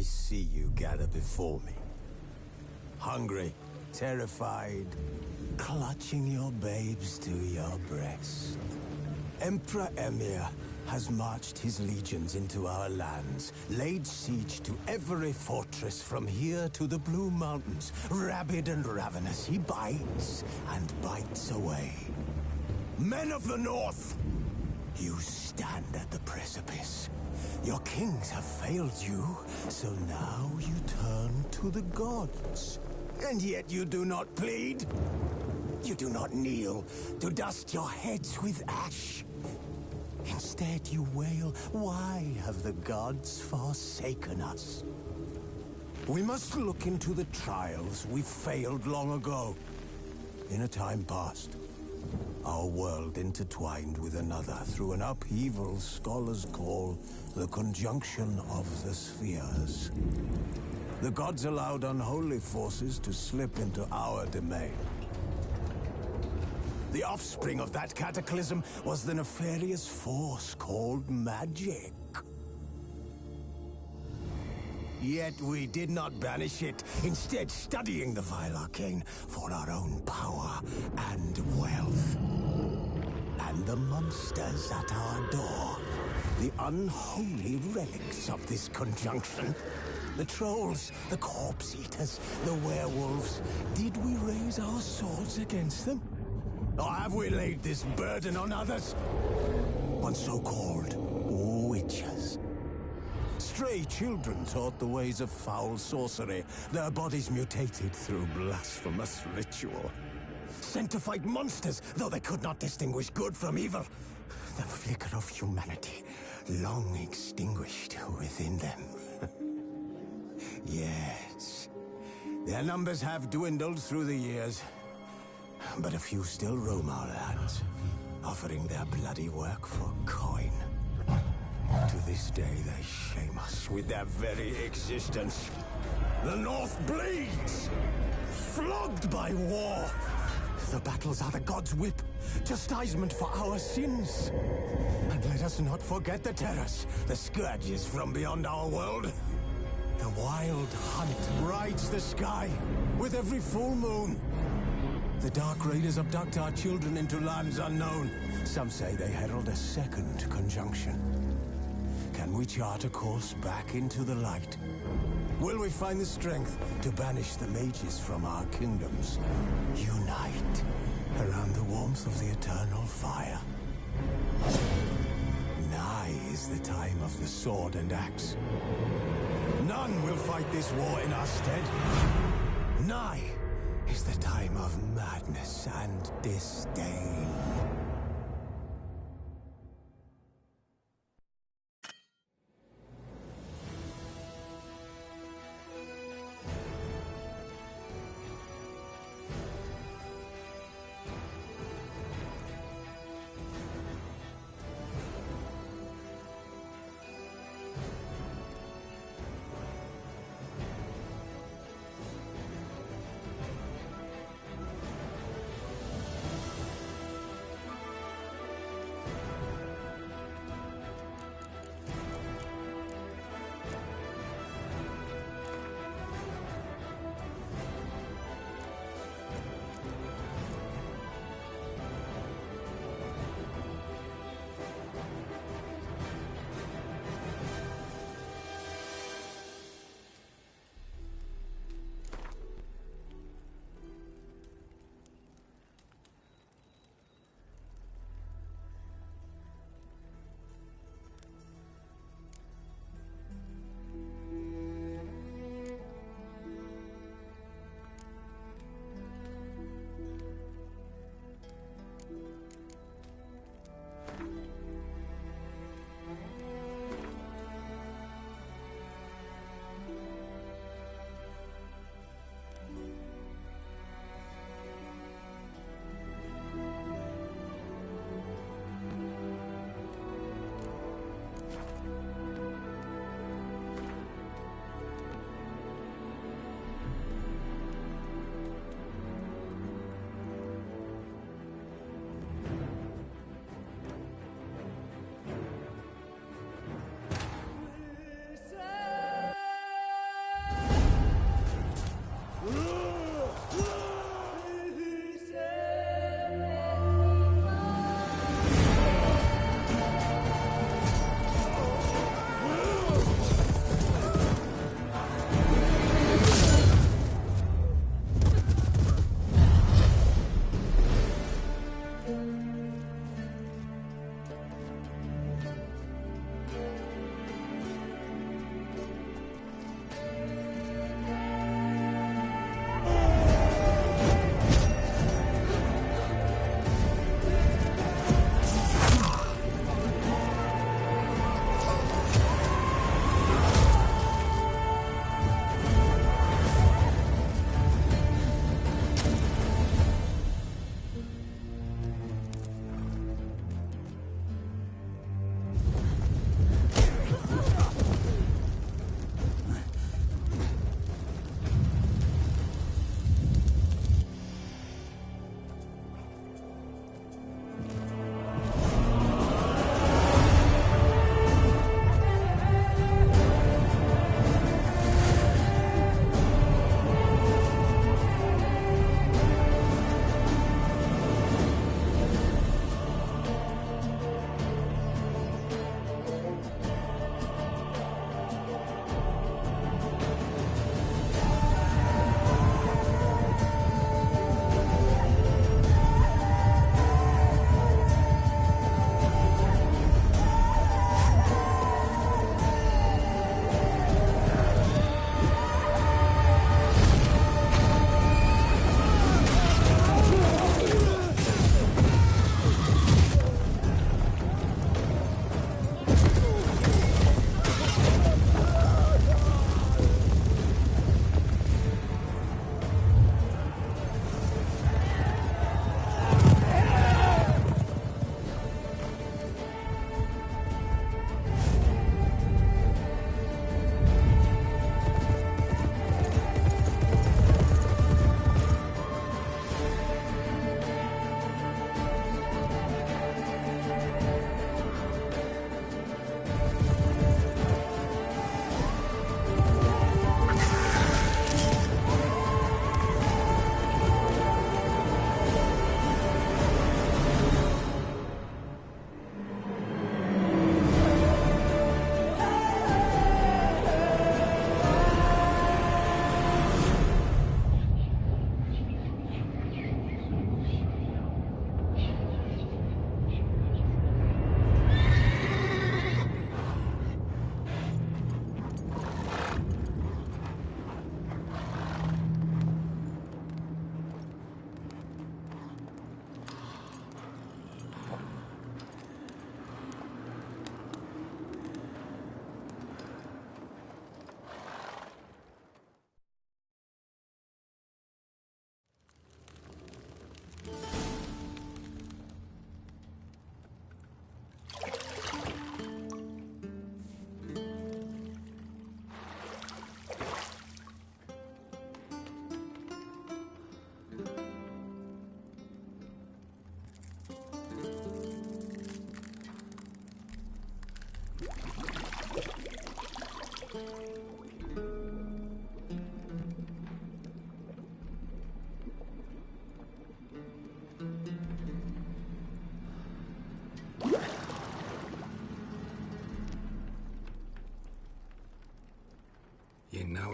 see you gather before me. Hungry, terrified, clutching your babes to your breast. Emperor Emhyr has marched his legions into our lands, laid siege to every fortress from here to the Blue Mountains. Rabid and ravenous, he bites and bites away. Men of the North, you stand at the precipice. Your kings have failed you, so now you turn to the gods. And yet you do not plead. You do not kneel to dust your heads with ash. Instead you wail, why have the gods forsaken us? We must look into the trials we failed long ago. In a time past, our world intertwined with another through an upheaval scholars call the conjunction of the spheres. The gods allowed unholy forces to slip into our domain. The offspring of that cataclysm was the nefarious force called magic. Yet we did not banish it, instead studying the vile arcane for our own power and wealth. And the monsters at our door, the unholy relics of this conjunction. The trolls, the corpse eaters, the werewolves. Did we raise our swords against them? Or have we laid this burden on others? On so-called witches. Stray children taught the ways of foul sorcery, their bodies mutated through blasphemous ritual. Sent to fight monsters, though they could not distinguish good from evil. The flicker of humanity, long extinguished within them. Yes, their numbers have dwindled through the years. But a few still roam our lands, offering their bloody work for coin. To this day, they shame us with their very existence. The North bleeds, flogged by war. The battles are the gods' whip, chastisement for our sins. And let us not forget the terrors, the scourges from beyond our world. The wild hunt rides the sky with every full moon. The Dark Raiders abduct our children into lands unknown. Some say they herald a second conjunction. Can we chart a course back into the light? Will we find the strength to banish the mages from our kingdoms? Unite around the warmth of the eternal fire. Nigh is the time of the sword and axe. None will fight this war in our stead. Nigh is the time of madness and disdain.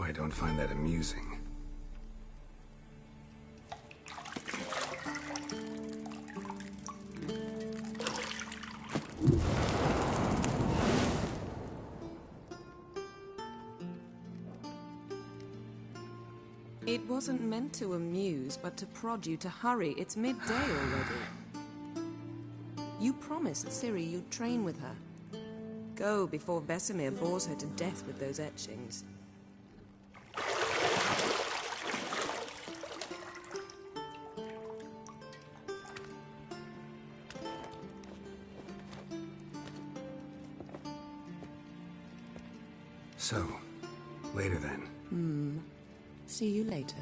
I don't find that amusing. It wasn't meant to amuse, but to prod you to hurry. It's midday already. You promised Ciri you'd train with her. Go before Vesemir bores her to death with those etchings. So, later then. See you later.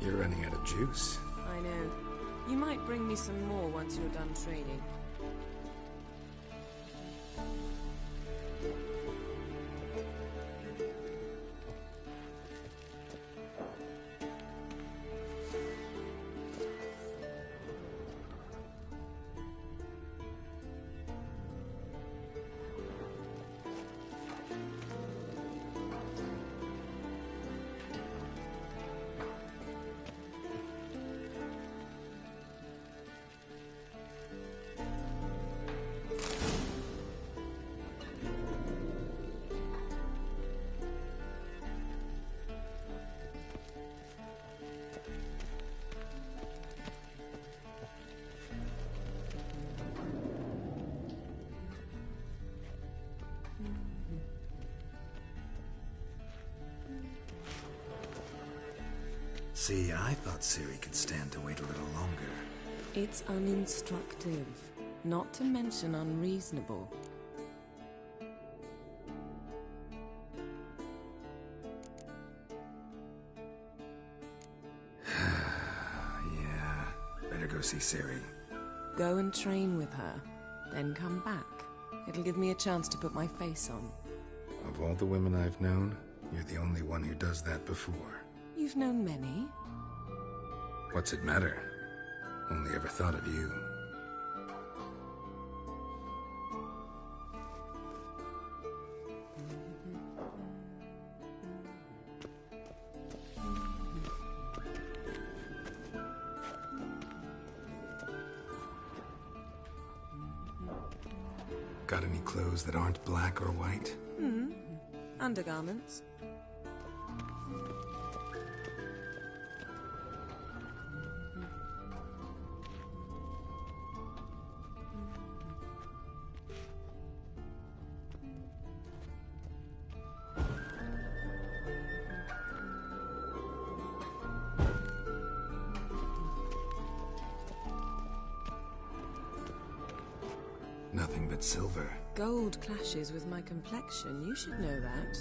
You're running out of juice. I know. You might bring me some more once you're done training. See, I thought Ciri could stand to wait a little longer. It's uninstructive, not to mention unreasonable. Yeah, better go see Ciri. Go and train with her, then come back. It'll give me a chance to put my face on. Of all the women I've known, you're the only one who does that before. You've known many. What's it matter? Only ever thought of you. Got any clothes that aren't black or white? Undergarments. but silver. Gold clashes with my complexion. You should know that.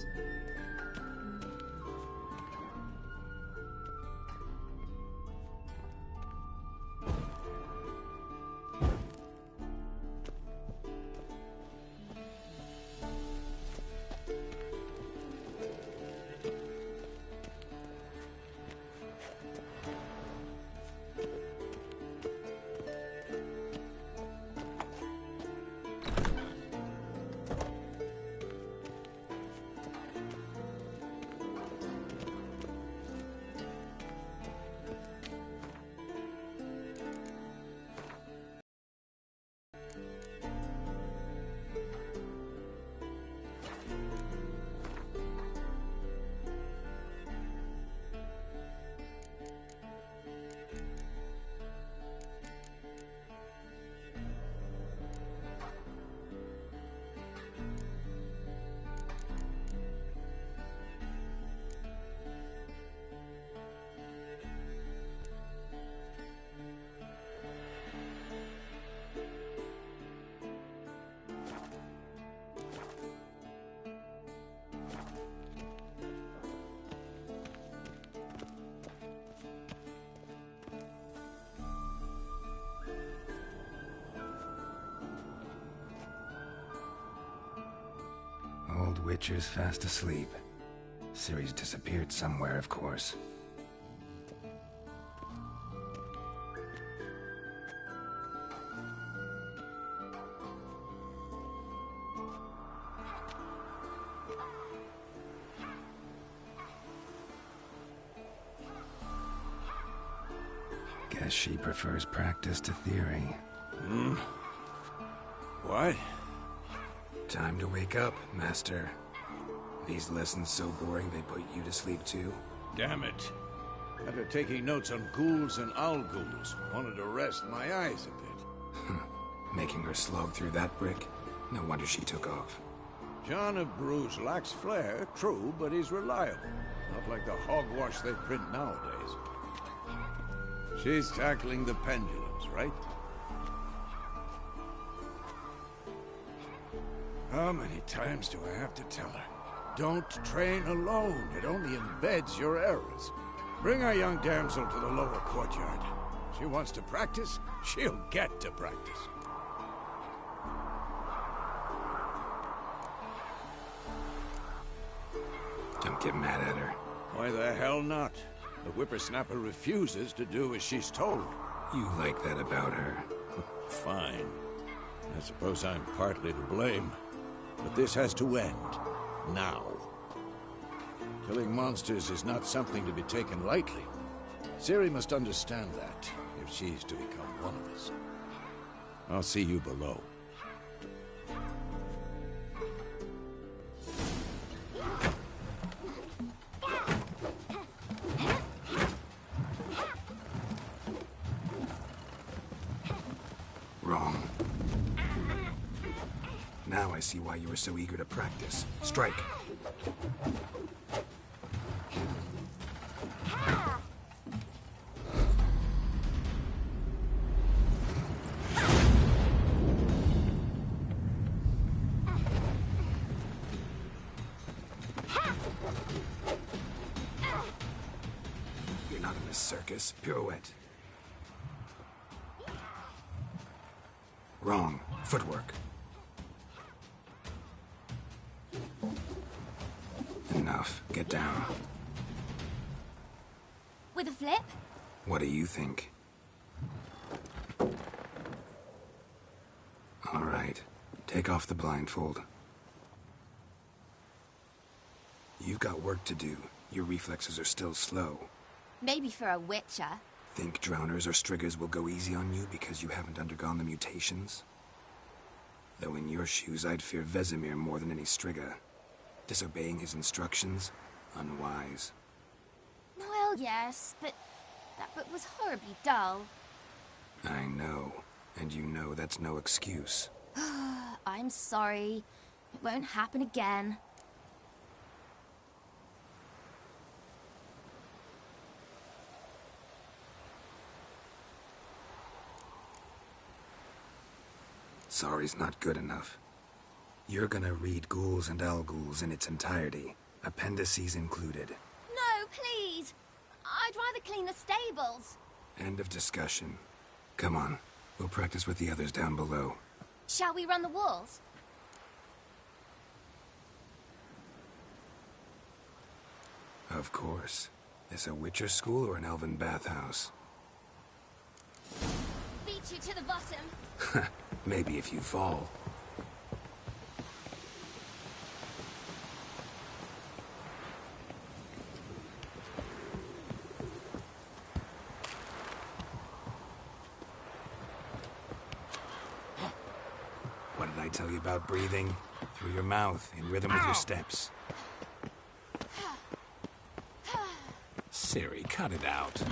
Old Witcher's fast asleep. Ciri's disappeared somewhere, of course. Guess she prefers practice to theory. What? Time to wake up, Master. These lessons so boring they put you to sleep too? Damn it. After taking notes on ghouls and owl ghouls, wanted to rest my eyes a bit. Making her slog through that brick? No wonder she took off. John of Bruges lacks flair, true, but he's reliable. Not like the hogwash they print nowadays. She's tackling the pendulums, right? How many times do I have to tell her? Don't train alone. It only embeds your errors. Bring our young damsel to the lower courtyard. She wants to practice, she'll get to practice. Don't get mad at her. Why the hell not? The whippersnapper refuses to do as she's told. You like that about her. Fine. I suppose I'm partly to blame. But this has to end. Now. Killing monsters is not something to be taken lightly. Ciri must understand that, if she's to become one of us. I'll see you below. Wrong. Now I see why you were so eager to practice. Strike. You're not in this circus. Pirouette. Wrong. Footwork. Enough. Get down. With a flip? What do you think? All right. Take off the blindfold. You've got work to do. Your reflexes are still slow. Maybe for a witcher. Think drowners or striggers will go easy on you because you haven't undergone the mutations? Though in your shoes, I'd fear Vesemir more than any strigger. Disobeying his instructions? Unwise. Well, yes, but that book was horribly dull. I know. And you know that's no excuse. I'm sorry. It won't happen again. sorry's not good enough. You're gonna read Ghouls and Al-Ghouls in its entirety, appendices included. No, please! I'd rather clean the stables. End of discussion. Come on, we'll practice with the others down below. Shall we run the walls? Of course. This a Witcher school or an elven bathhouse? Beat you to the bottom. Maybe if you fall. What did I tell you about breathing? Through your mouth, in rhythm with your steps. Ciri, cut it out.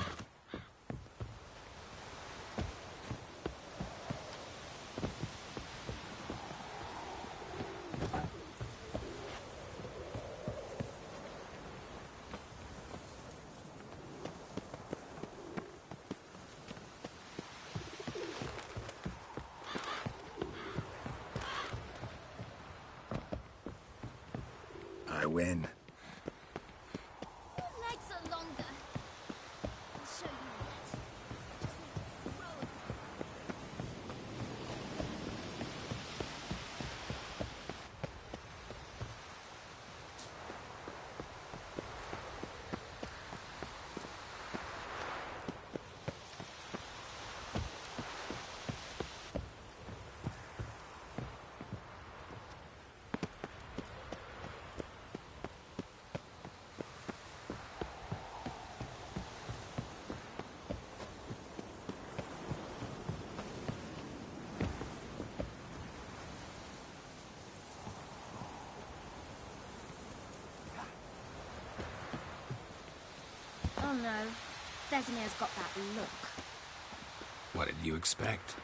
I win. Your legs are longer. I'll show you that. Oh no, Vesemir's got that look. What did you expect?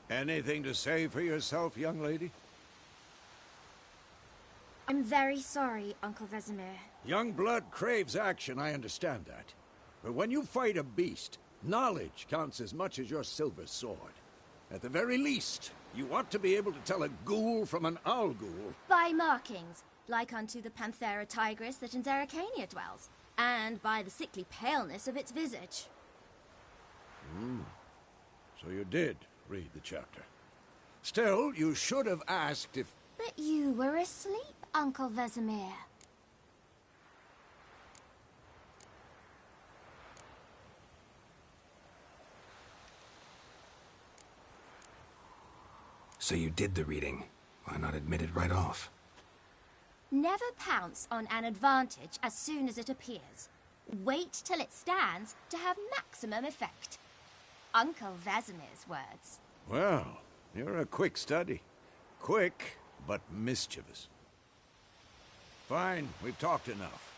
Anything to say for yourself, young lady? I'm very sorry, Uncle Vesemir. Young blood craves action, I understand that. But when you fight a beast, knowledge counts as much as your silver sword. At the very least, you ought to be able to tell a ghoul from an Al-Ghul. By markings, like unto the Panthera tigris that in Zerrikania dwells, and by the sickly paleness of its visage. So you did read the chapter. Still, you should have asked if... But you were asleep, Uncle Vesemir. So you did the reading. Why not admit it right off? Never pounce on an advantage as soon as it appears. Wait till it stands to have maximum effect. Uncle Vesemir's words. Well, you're a quick study. Quick, but mischievous. Fine, we've talked enough.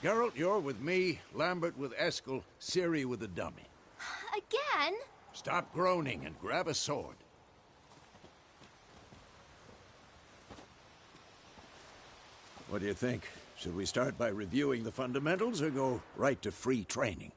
Geralt, you're with me, Lambert with Eskel, Ciri with the dummy. Again? Stop groaning and grab a sword. What do you think? Should we start by reviewing the fundamentals or go right to free training?